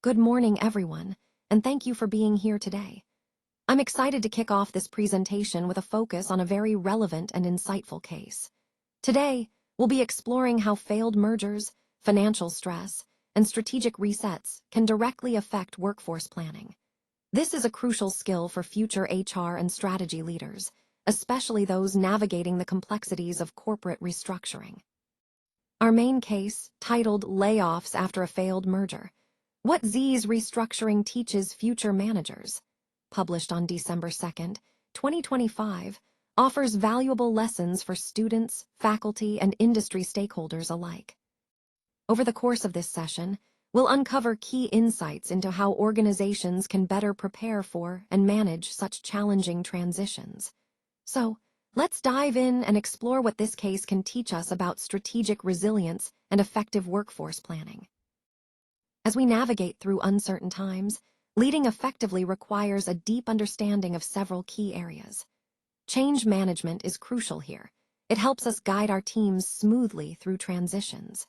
Good morning, everyone, and thank you for being here today. I'm excited to kick off this presentation with a focus on a very relevant and insightful case. Today, we'll be exploring how failed mergers, financial stress, and strategic resets can directly affect workforce planning. This is a crucial skill for future HR and strategy leaders, especially those navigating the complexities of corporate restructuring. Our main case, titled Layoffs After a Failed Merger: What Zee's Restructuring Teaches Future Managers, published on December 2nd, 2025, offers valuable lessons for students, faculty, and industry stakeholders alike. Over the course of this session, we'll uncover key insights into how organizations can better prepare for and manage such challenging transitions. So, let's dive in and explore what this case can teach us about strategic resilience and effective workforce planning. As we navigate through uncertain times, leading effectively requires a deep understanding of several key areas. Change management is crucial here. It helps us guide our teams smoothly through transitions.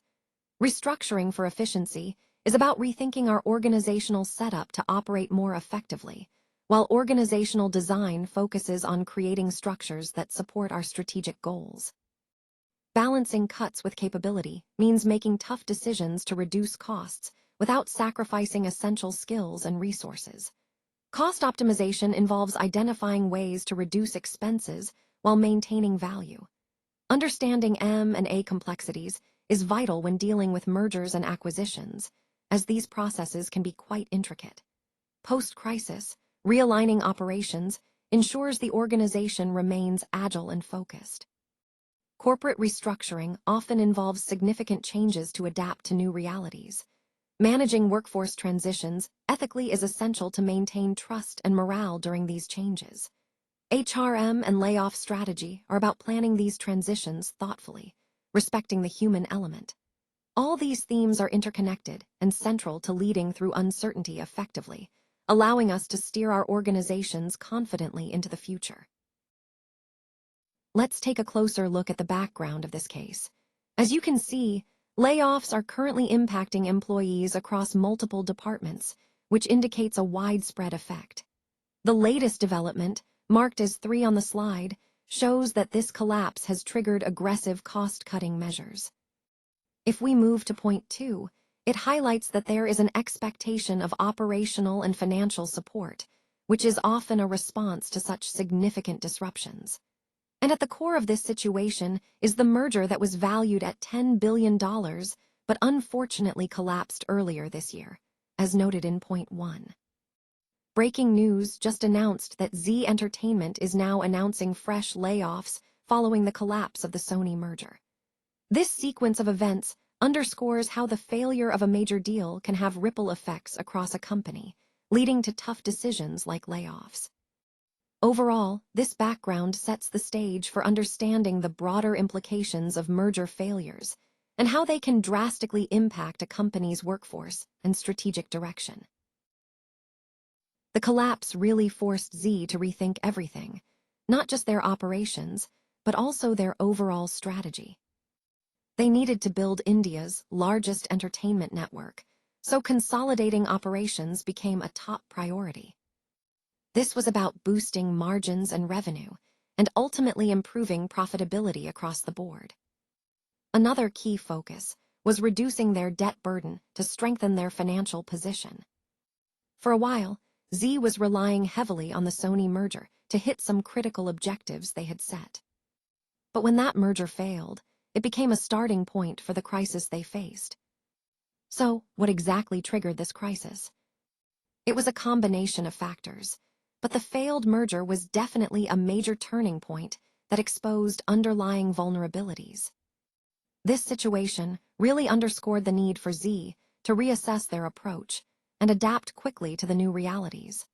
Restructuring for efficiency is about rethinking our organizational setup to operate more effectively, while organizational design focuses on creating structures that support our strategic goals. Balancing cuts with capability means making tough decisions to reduce costs without sacrificing essential skills and resources. Cost optimization involves identifying ways to reduce expenses while maintaining value. Understanding M&A complexities is vital when dealing with mergers and acquisitions, as these processes can be quite intricate. Post-crisis, realigning operations ensures the organization remains agile and focused. Corporate restructuring often involves significant changes to adapt to new realities. Managing workforce transitions ethically is essential to maintain trust and morale during these changes. HRM and layoff strategy are about planning these transitions thoughtfully, respecting the human element. All these themes are interconnected and central to leading through uncertainty effectively, allowing us to steer our organizations confidently into the future. Let's take a closer look at the background of this case. As you can see, layoffs are currently impacting employees across multiple departments, which indicates a widespread effect. The latest development, marked as 3 on the slide, shows that this collapse has triggered aggressive cost-cutting measures. If we move to point 2, it highlights that there is an expectation of operational and financial support, which is often a response to such significant disruptions. And at the core of this situation is the merger that was valued at $10 billion, but unfortunately collapsed earlier this year, as noted in point 1. Breaking news just announced that Zee Entertainment is now announcing fresh layoffs following the collapse of the Sony merger. This sequence of events underscores how the failure of a major deal can have ripple effects across a company, leading to tough decisions like layoffs. Overall, this background sets the stage for understanding the broader implications of merger failures and how they can drastically impact a company's workforce and strategic direction. The collapse really forced Zee to rethink everything, not just their operations, but also their overall strategy. They needed to build India's largest entertainment network, so consolidating operations became a top priority. This was about boosting margins and revenue, and ultimately improving profitability across the board. Another key focus was reducing their debt burden to strengthen their financial position. For a while, Zee was relying heavily on the Sony merger to hit some critical objectives they had set. But when that merger failed, it became a starting point for the crisis they faced. So, what exactly triggered this crisis? It was a combination of factors, but the failed merger was definitely a major turning point that exposed underlying vulnerabilities. This situation really underscored the need for Zee to reassess their approach and adapt quickly to the new realities.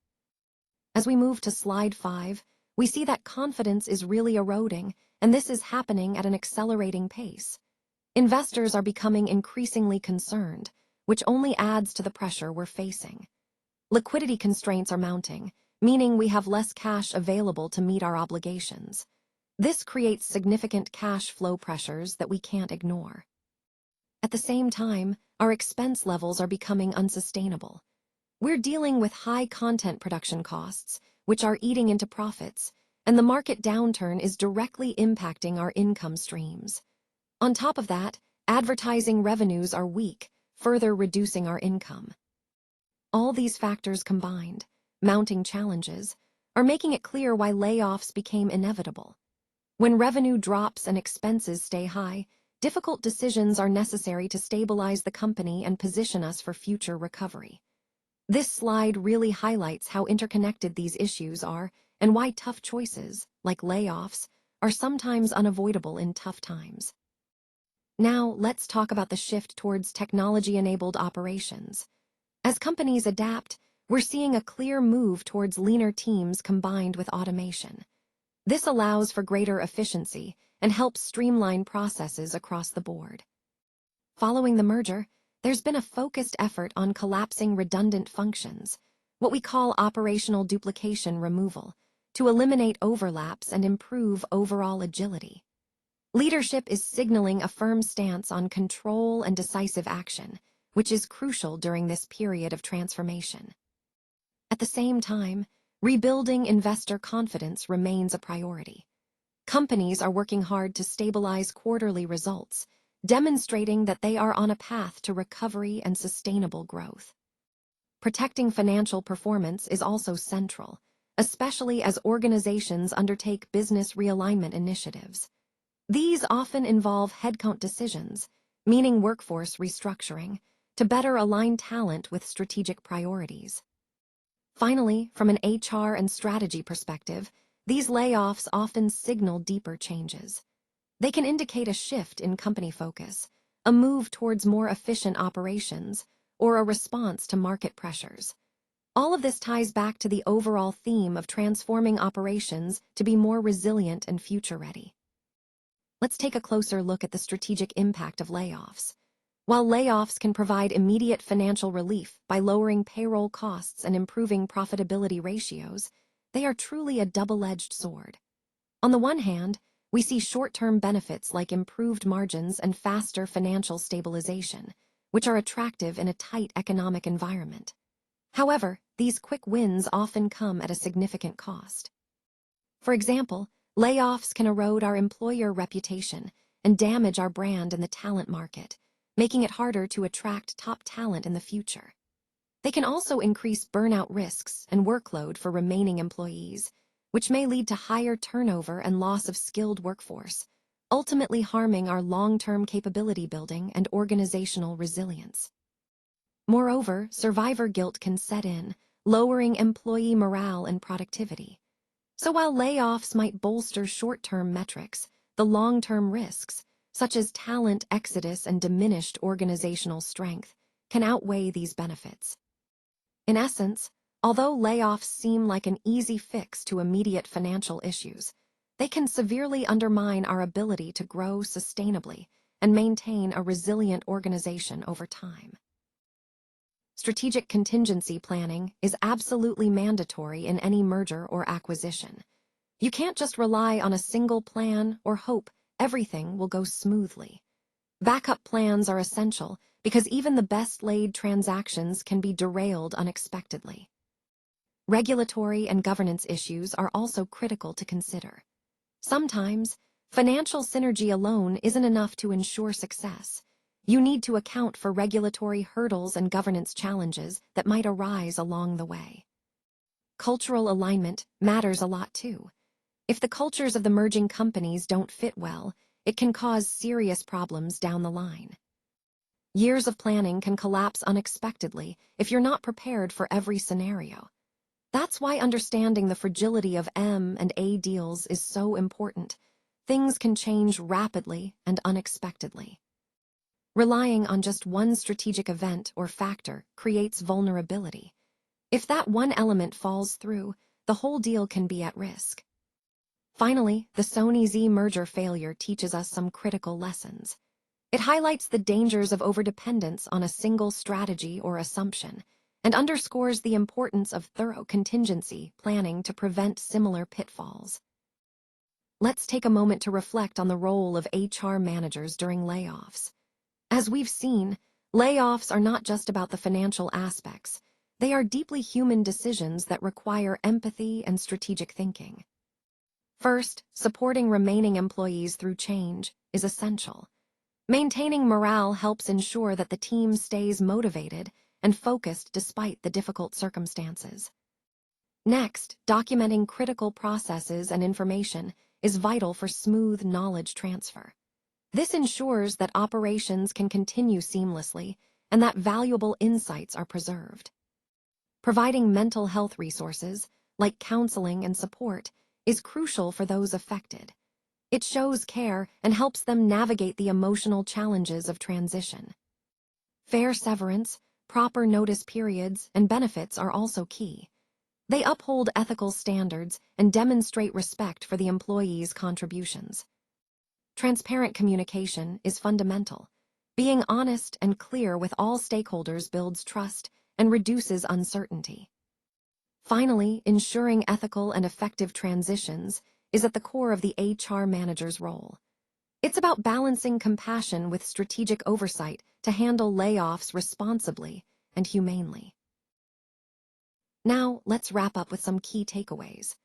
As we move to slide 5, we see that confidence is really eroding, and this is happening at an accelerating pace. Investors are becoming increasingly concerned, which only adds to the pressure we're facing. Liquidity constraints are mounting, meaning we have less cash available to meet our obligations. This creates significant cash flow pressures that we can't ignore. At the same time, our expense levels are becoming unsustainable. We're dealing with high content production costs, which are eating into profits, and the market downturn is directly impacting our income streams. On top of that, advertising revenues are weak, further reducing our income. All these factors combined, mounting challenges, are making it clear why layoffs became inevitable. When revenue drops and expenses stay high, difficult decisions are necessary to stabilize the company and position us for future recovery. This slide really highlights how interconnected these issues are and why tough choices, like layoffs, are sometimes unavoidable in tough times. Now, let's talk about the shift towards technology-enabled operations. As companies adapt, we're seeing a clear move towards leaner teams combined with automation. This allows for greater efficiency and helps streamline processes across the board. Following the merger, there's been a focused effort on collapsing redundant functions, what we call operational duplication removal, to eliminate overlaps and improve overall agility. Leadership is signaling a firm stance on control and decisive action, which is crucial during this period of transformation. At the same time, rebuilding investor confidence remains a priority. Companies are working hard to stabilize quarterly results, demonstrating that they are on a path to recovery and sustainable growth. Protecting financial performance is also central, especially as organizations undertake business realignment initiatives. These often involve headcount decisions, meaning workforce restructuring, to better align talent with strategic priorities. Finally, from an HR and strategy perspective, these layoffs often signal deeper changes. They can indicate a shift in company focus, a move towards more efficient operations, or a response to market pressures. All of this ties back to the overall theme of transforming operations to be more resilient and future-ready. Let's take a closer look at the strategic impact of layoffs. While layoffs can provide immediate financial relief by lowering payroll costs and improving profitability ratios, they are truly a double-edged sword. On the one hand, we see short-term benefits like improved margins and faster financial stabilization, which are attractive in a tight economic environment. However, these quick wins often come at a significant cost. For example, layoffs can erode our employer reputation and damage our brand in the talent market, making it harder to attract top talent in the future. They can also increase burnout risks and workload for remaining employees, which may lead to higher turnover and loss of skilled workforce, ultimately harming our long-term capability building and organizational resilience. Moreover, survivor guilt can set in, lowering employee morale and productivity. So while layoffs might bolster short-term metrics, the long-term risks, such as talent exodus and diminished organizational strength, can outweigh these benefits. In essence, although layoffs seem like an easy fix to immediate financial issues, they can severely undermine our ability to grow sustainably and maintain a resilient organization over time. Strategic contingency planning is absolutely mandatory in any merger or acquisition. You can't just rely on a single plan or hope everything will go smoothly. Backup plans are essential because even the best-laid transactions can be derailed unexpectedly. Regulatory and governance issues are also critical to consider. Sometimes, financial synergy alone isn't enough to ensure success. You need to account for regulatory hurdles and governance challenges that might arise along the way. Cultural alignment matters a lot too. If the cultures of the merging companies don't fit well, it can cause serious problems down the line. Years of planning can collapse unexpectedly if you're not prepared for every scenario. That's why understanding the fragility of M&A deals is so important. Things can change rapidly and unexpectedly. Relying on just one strategic event or factor creates vulnerability. If that one element falls through, the whole deal can be at risk. Finally, the Sony-Zee merger failure teaches us some critical lessons. It highlights the dangers of overdependence on a single strategy or assumption, and underscores the importance of thorough contingency planning to prevent similar pitfalls. Let's take a moment to reflect on the role of HR managers during layoffs. As we've seen, layoffs are not just about the financial aspects. They are deeply human decisions that require empathy and strategic thinking. First, supporting remaining employees through change is essential. Maintaining morale helps ensure that the team stays motivated and focused despite the difficult circumstances. Next, documenting critical processes and information is vital for smooth knowledge transfer. This ensures that operations can continue seamlessly and that valuable insights are preserved. Providing mental health resources, like counseling and support, is crucial for those affected. It shows care and helps them navigate the emotional challenges of transition. Fair severance, proper notice periods, and benefits are also key. They uphold ethical standards and demonstrate respect for the employees' contributions. Transparent communication is fundamental. Being honest and clear with all stakeholders builds trust and reduces uncertainty. Finally, ensuring ethical and effective transitions is at the core of the HR manager's role. It's about balancing compassion with strategic oversight to handle layoffs responsibly and humanely. Now, let's wrap up with some key takeaways.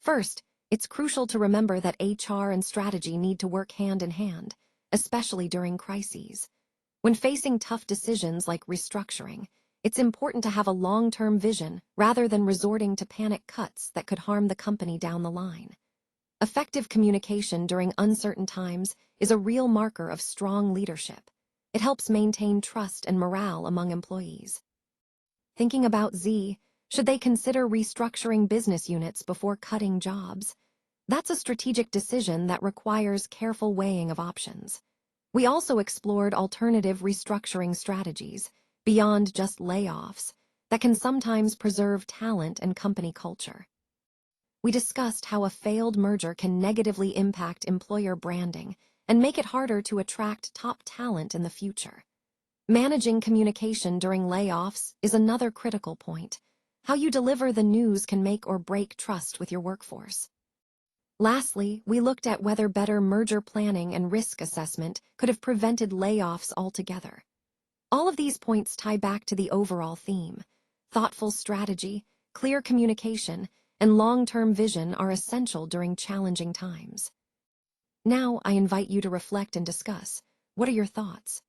First, it's crucial to remember that HR and strategy need to work hand in hand, especially during crises. When facing tough decisions like restructuring, it's important to have a long-term vision rather than resorting to panic cuts that could harm the company down the line. Effective communication during uncertain times is a real marker of strong leadership. It helps maintain trust and morale among employees. Thinking about Zee, should they consider restructuring business units before cutting jobs? That's a strategic decision that requires careful weighing of options. We also explored alternative restructuring strategies, beyond just layoffs, that can sometimes preserve talent and company culture. We discussed how a failed merger can negatively impact employer branding and make it harder to attract top talent in the future. Managing communication during layoffs is another critical point. How you deliver the news can make or break trust with your workforce. Lastly, we looked at whether better merger planning and risk assessment could have prevented layoffs altogether. All of these points tie back to the overall theme. Thoughtful strategy, clear communication, and long-term vision are essential during challenging times. Now, I invite you to reflect and discuss. What are your thoughts?